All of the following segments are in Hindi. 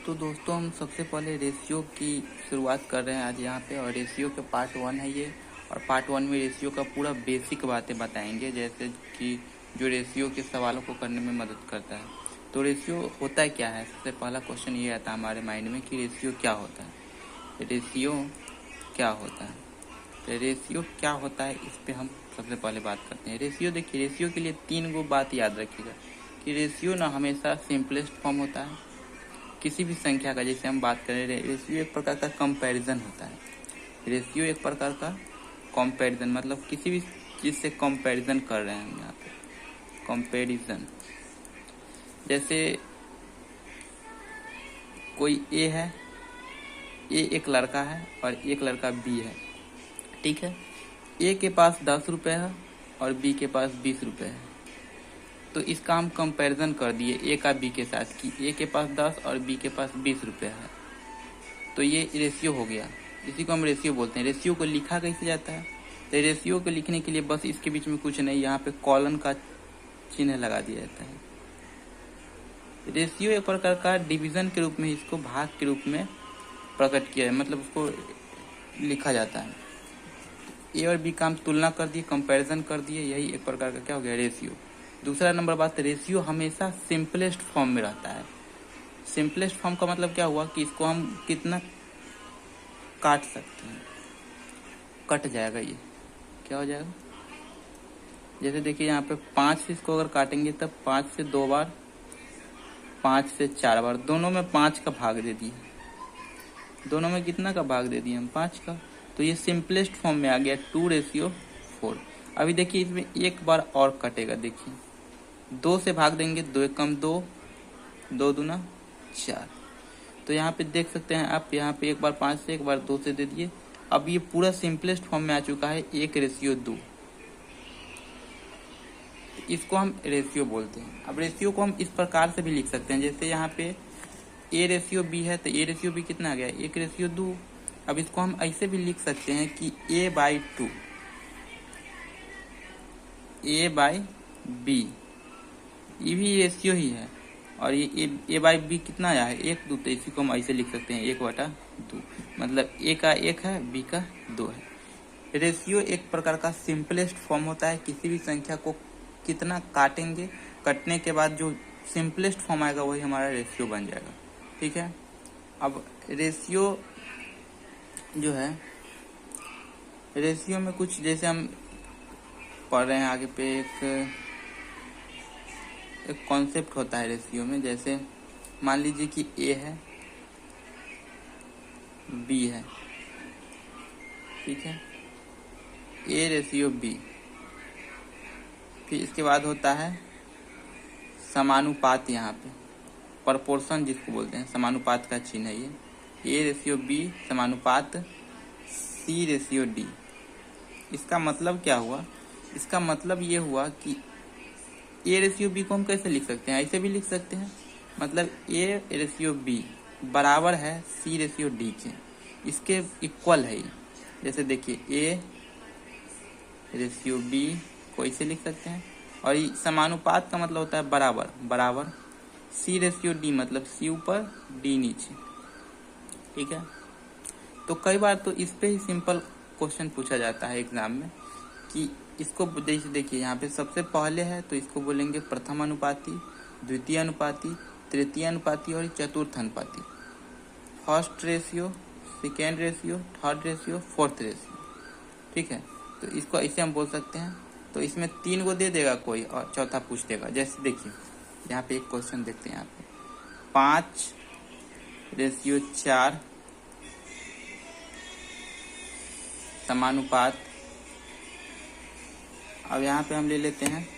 तो दोस्तों हम सबसे पहले रेशियो की शुरुआत कर रहे हैं आज यहाँ पे। और रेशियो के पार्ट 1 है ये। और पार्ट 1 में रेशियो का पूरा बेसिक बातें बताएंगे, जैसे कि जो रेशियो के सवालों को करने में मदद करता है। तो रेशियो होता है क्या है, सबसे पहला क्वेश्चन ये आता है हमारे माइंड में कि रेशियो क्या होता है। रेशियो क्या होता है, तो रेशियो क्या होता है इस पर हम सबसे पहले बात करते हैं। रेशियो देखिए, रेशियो के लिए 3 गो बात याद रखिएगा कि रेशियो ना हमेशा सिंपलेस्ट फॉर्म होता है किसी भी संख्या का। जैसे हम बात करें, रेशियो एक प्रकार का कंपैरिजन होता है। रेशियो एक प्रकार का कंपैरिजन मतलब किसी भी चीज़ से कंपैरिजन कर रहे हैं हम यहाँ पे, कंपैरिजन। जैसे कोई ए है, ए एक लड़का है और एक लड़का बी है, ठीक है। ए के पास 10 रुपये है और बी के पास 20 रुपये है। तो इसका हम कंपैरिजन कर दिए ए का बी के साथ कि ए के पास 10 और बी के पास 20 रुपये है। तो ये रेशियो हो गया, इसी को हम रेशियो बोलते हैं। रेशियो को लिखा कैसे जाता है, तो रेशियो को लिखने के लिए बस इसके बीच में कुछ नहीं, यहाँ पे कॉलन का चिन्ह लगा दिया जाता है। रेशियो एक प्रकार का डिवीजन के रूप में, इसको भाग के रूप में प्रकट किया है, मतलब उसको लिखा जाता है। ए और बी का हम तुलना कर दिए, कंपैरिजन कर दिए, यही एक प्रकार का क्या हो गया, रेशियो। दूसरा नंबर बात, रेशियो हमेशा सिंपलेस्ट फॉर्म में रहता है। सिंपलेस्ट फॉर्म का मतलब क्या हुआ कि इसको हम कितना काट सकते हैं, कट जाएगा। ये क्या हो जाएगा, जैसे देखिए यहाँ पे 5 से इसको अगर काटेंगे तब 5 से 2 बार, 5 से 4 बार, दोनों में 5 का भाग दे दिए। दोनों में कितना का भाग दे दिए हम, 5 का। तो ये सिंपलेस्ट फॉर्म में आ गया 2:4। अभी देखिए इसमें एक बार और कटेगा, देखिए 2 से भाग देंगे, 2 एक कम 2, 2 दूना 4। तो यहाँ पे देख सकते हैं आप, यहाँ पे एक बार 5 से, एक बार 2 से दे दिए। अब ये पूरा सिंपलेस्ट फॉर्म में आ चुका है 1:2। इसको हम रेशियो बोलते हैं। अब रेशियो को हम इस प्रकार से भी लिख सकते हैं, जैसे यहाँ पे A/B है तो A/B कितना आ गया, 1:2। अब इसको हम ऐसे भी लिख सकते हैं कि A/2, A/B, ये भी रेशियो ही है। और ये A/B कितना आया है, 1/2, तो इसी को हम ऐसे लिख सकते हैं 1/2, मतलब A का 1 है, B का 2 है। रेशियो एक प्रकार का सिंपलेस्ट फॉर्म होता है। किसी भी संख्या को कितना काटेंगे, कटने के बाद जो सिंपलेस्ट फॉर्म आएगा वही हमारा रेशियो बन जाएगा, ठीक है। अब रेशियो जो है, रेशियो में कुछ जैसे हम पढ़ रहे हैं आगे पे, एक कॉन्सेप्ट होता है रेशियो में। जैसे मान लीजिए कि ए है, बी है, ठीक है, A/B। फिर इसके बाद होता है समानुपात, यहाँ पे प्रपोर्शन जिसको बोलते हैं, समानुपात का चिन्ह है ये, A/B समानुपात C/D। इसका मतलब क्या हुआ, इसका मतलब ये हुआ कि A/B को हम कैसे लिख सकते हैं, ऐसे भी लिख सकते हैं, मतलब A/B बराबर है C/D के, इसके इक्वल है। जैसे देखिए A/B को ऐसे लिख सकते हैं। और ये समानुपात का मतलब होता है बराबर, बराबर C/D मतलब C ऊपर D नीचे, ठीक है। तो कई बार तो इस पे ही सिंपल क्वेश्चन पूछा जाता है एग्जाम में कि इसको जैसे देखिए यहाँ पे सबसे पहले है तो इसको बोलेंगे प्रथम अनुपाती, द्वितीय अनुपाती, तृतीय अनुपाती और चतुर्थ अनुपाती। First ratio, second ratio, third ratio, fourth ratio, ठीक है। तो इसको ऐसे हम बोल सकते हैं। तो इसमें 3 को दे देगा कोई और चौथा पूछ देगा। जैसे देखिए यहाँ पे एक क्वेश्चन देखते हैं, यहाँ पे 5:4 समानुपात। अब यहाँ पे हम ले लेते हैं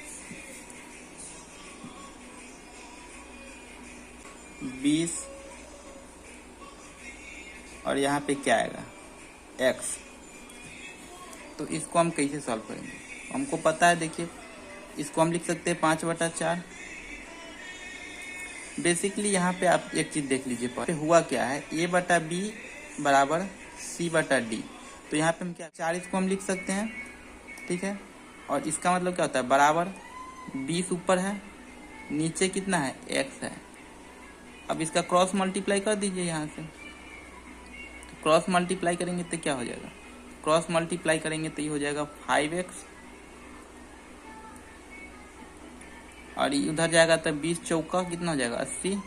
20 और यहाँ पे क्या आएगा, x। तो इसको हम कैसे सॉल्व करेंगे, हमको पता है, देखिए इसको हम लिख सकते हैं 5/4। बेसिकली यहाँ पे आप एक चीज देख लीजिए, पर हुआ क्या है, A/B बराबर C/D। तो यहाँ पे हम क्या, 4 इसको हम लिख सकते हैं, ठीक है। और इसका मतलब क्या होता है, बराबर 20 ऊपर है, नीचे कितना है, x है, अब इसका क्रॉस मल्टीप्लाई कर दीजिए यहाँ से। तो क्रॉस मल्टीप्लाई करेंगे तो क्या हो जाएगा, क्रॉस मल्टीप्लाई करेंगे तो ये हो जाएगा 5x, और उधर जाएगा तो 20 चौका कितना हो जाएगा 80,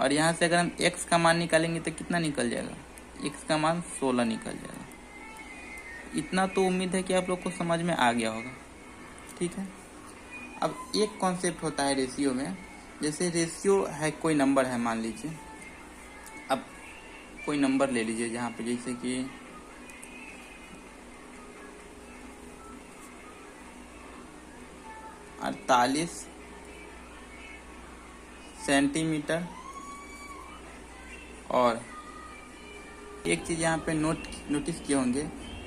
और यहाँ से अगर हम x का मान निकालेंगे तो कितना निकल जाएगा, x का मान 16 निकल जाएगा। इतना तो उम्मीद है कि आप लोग को समझ में आ गया होगा। ठीक है, अब एक कॉन्सेप्ट होता है रेशियो में, जैसे रेशियो है, कोई नंबर है मान लीजिए, अब कोई नंबर ले लीजिए जहाँ पे जैसे कि 48 सेंटीमीटर, और एक चीज़ यहाँ पे नोटिस किए होंगे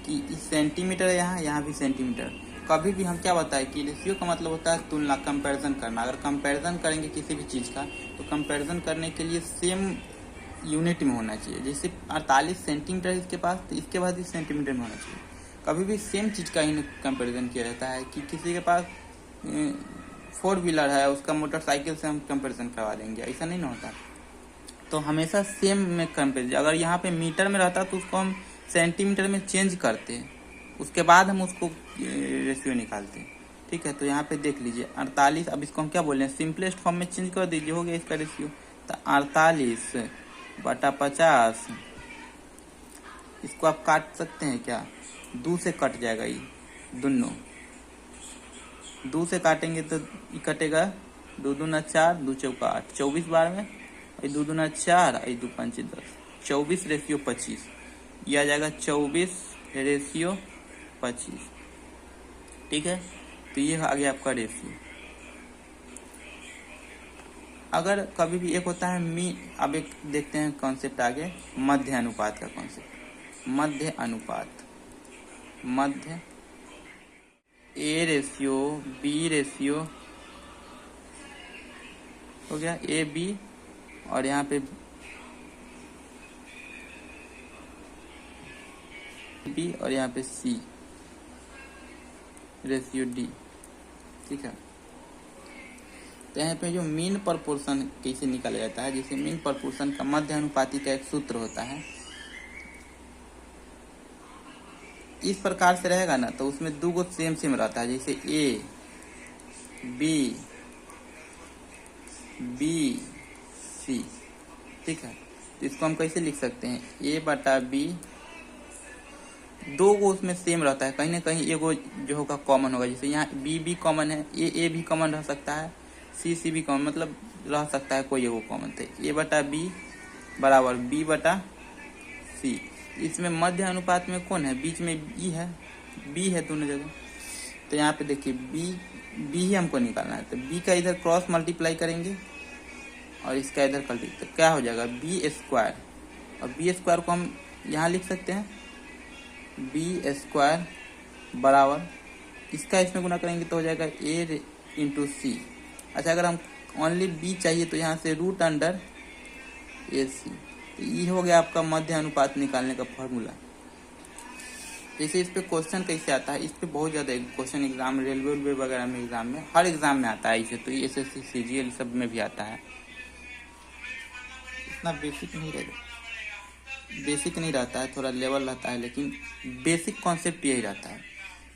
कि इस सेंटीमीटर है, यहाँ भी सेंटीमीटर। कभी भी हम क्या बताएं कि रेशियो का मतलब होता है तुलना, कंपैरिजन करना। अगर कंपैरिजन करेंगे किसी भी चीज़ का, तो कंपैरिजन करने के लिए सेम यूनिट में होना चाहिए। जैसे 48 सेंटीमीटर इसके पास, तो इसके बाद इस सेंटीमीटर में होना चाहिए। कभी भी सेम चीज़ का ही कंपैरिजन किया रहता है कि किसी के पास 4 व्हीलर है, उसका मोटरसाइकिल से हम कंपैरिजन करवा देंगे, ऐसा नहीं ना होता। तो हमेशा सेम में कंपेरिजन, अगर यहाँ पे मीटर में रहता तो उसको हम सेंटीमीटर में चेंज करते, उसके बाद हम उसको रेशियो निकालते। ठीक है, तो यहाँ पे देख लीजिए 48, अब इसको हम क्या बोल रहे हैं, सिंपलेस्ट फॉर्म में चेंज कर दीजिए, हो गया इसका रेशियो। तो 48/50, इसको आप काट सकते हैं क्या, 2 से कट जाएगा, ये दोनों 2 से काटेंगे तो ये कटेगा, 2 दूना 4, 2 चौका 8, 24 बार में, 2 दूना 4, 2 5 10, 24/25, यह आ जाएगा 24/25। ठीक है, तो ये आ गया आपका रेशियो। अगर कभी भी एक होता है अब एक देखते हैं कॉन्सेप्ट आगे, मध्य अनुपात का कॉन्सेप्ट। मध्य अनुपात, मध्य A रेशियो B रेशियो हो गया, AB, और यहाँ पे B, और यहाँ पे C रेशियो D। ठीक है, तो यहाँ पे जो मीन प्रपोर्शन कैसे निकाला जाता है, जैसे मीन प्रपोर्शन का मध्य अनुपाती का एक सूत्र होता है, इस प्रकार से रहेगा ना, तो उसमें 2 गो सेम रहता है, जैसे A B B C। ठीक है, तो इसको हम कैसे लिख सकते हैं, A/B, 2 गो उसमें सेम रहता है, कहीं ना कहीं एगो जो होगा कॉमन होगा। जैसे यहाँ B कॉमन है, A भी कॉमन रह सकता है, C भी कॉमन, मतलब रह सकता है कोई एगो कॉमन। तो A/B बराबर B/C। इसमें मध्य अनुपात में कौन है, बीच में B है, B है दोनों जगह। तो यहाँ पे देखिए B ही हमको निकालना है, तो B का इधर क्रॉस मल्टीप्लाई करेंगे और इसका इधर कर दीजिए, तो क्या हो जाएगा B², और B² को हम यहाँ लिख सकते हैं B² बराबर, इसका इसमें गुना करेंगे तो हो जाएगा A × C। अच्छा, अगर हम ओनली B चाहिए तो यहाँ से √AC, तो ये हो गया आपका मध्य अनुपात निकालने का फॉर्मूला। जैसे इस पे क्वेश्चन कैसे आता है, इस पे बहुत ज़्यादा क्वेश्चन एग्जाम, रेलवे वगैरह में, एग्जाम में, हर एग्जाम में आता है इसे, तो ये SSC CGL सब में भी आता है। इतना बेसिक नहीं रहता है, थोड़ा लेवल रहता है, लेकिन बेसिक कॉन्सेप्ट यही रहता है।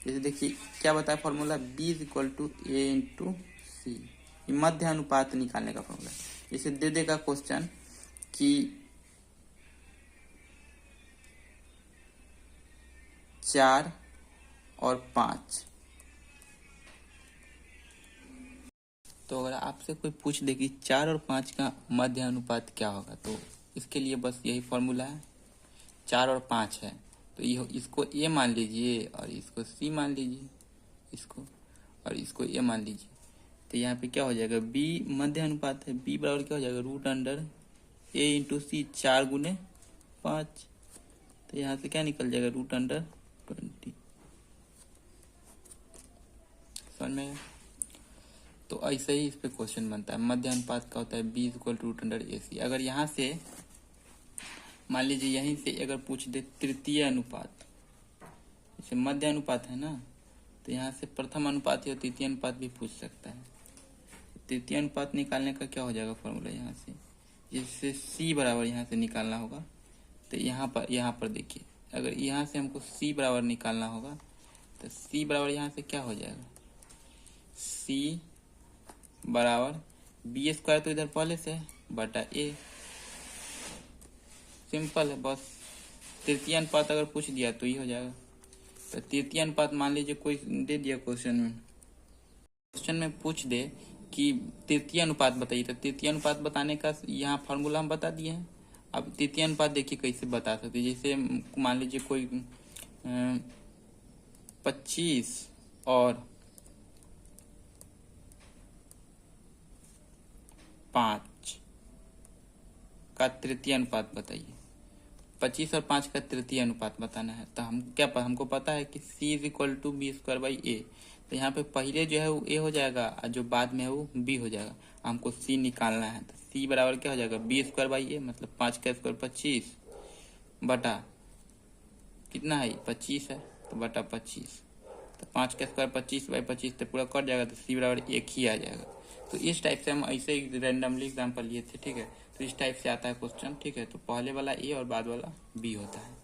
जैसे देखिए क्या बताया फॉर्मूला, B = A × C, मध्य अनुपात निकालने का फॉर्मूला। जैसे दे देगा क्वेश्चन कि 4 और 5, तो अगर आपसे कोई पूछ दे कि 4 और 5 का मध्य अनुपात क्या होगा, तो इसके लिए बस यही फॉर्मूला है। 4 और 5 है तो ये इसको A मान लीजिए, और इसको C मान लीजिए, इसको और इसको A मान लीजिए। तो यहाँ पे क्या हो जाएगा, B मध्य अनुपात है, B बराबर क्या हो जाएगा, √A × C, 4 × 5, तो यहाँ से क्या निकल जाएगा, √20। समझ में? तो ऐसे ही इस पे क्वेश्चन बनता है। मध्य अनुपात का होता है B = √AC। अगर यहाँ से मान लीजिए यहीं से अगर पूछ दे तृतीय अनुपात, जैसे मध्य अनुपात है ना, तो यहाँ से प्रथम अनुपात या तृतीय अनुपात भी पूछ सकता है। तृतीय अनुपात निकालने का क्या हो जाएगा फॉर्मूला यहाँ से, जिससे c बराबर यहाँ से निकालना होगा। तो यहाँ पर देखिए, अगर यहाँ से हमको c बराबर निकालना होगा तो c बराबर यहाँ से क्या हो जाएगा, c बराबर बी स्क्वायर तो इधर पहले से है बटा a। सिंपल है, बस तृतीय अनुपात अगर पूछ दिया तो ये हो जाएगा। तो तृतीय अनुपात मान लीजिए कोई दे दिया क्वेश्चन में पूछ दे कि तृतीय अनुपात बताइए, तो तृतीय अनुपात बताने का यहाँ फार्मूला हम बता दिए हैं। अब तृतीय अनुपात देखिए कैसे बता सकते हैं, जैसे मान लीजिए कोई 25 और 5 का तृतीय अनुपात बताइए। 25 और 5 का तृतीय अनुपात बताना है, तो हमको पता है कि c is equal to B square by A. तो यहाँ पे पहले जो है वो a हो जाएगा और जो बाद में है वो b हो जाएगा। हमको c निकालना है, तो c बराबर क्या हो जाएगा, बी स्क्वायर बाई ए, मतलब 5 का स्क्वायर 25 बटा कितना है 25 है तो बटा 25, तो 5 का स्क्वायर 25 बाई 25 तो पूरा कट जाएगा, तो c बराबर 1 ही आ जाएगा। तो इस टाइप से हम ऐसे ही रैंडमली एग्जाम्पल लिए थे, ठीक है। तो इस टाइप से आता है क्वेश्चन, ठीक है। तो पहले वाला ए और बाद वाला बी होता है।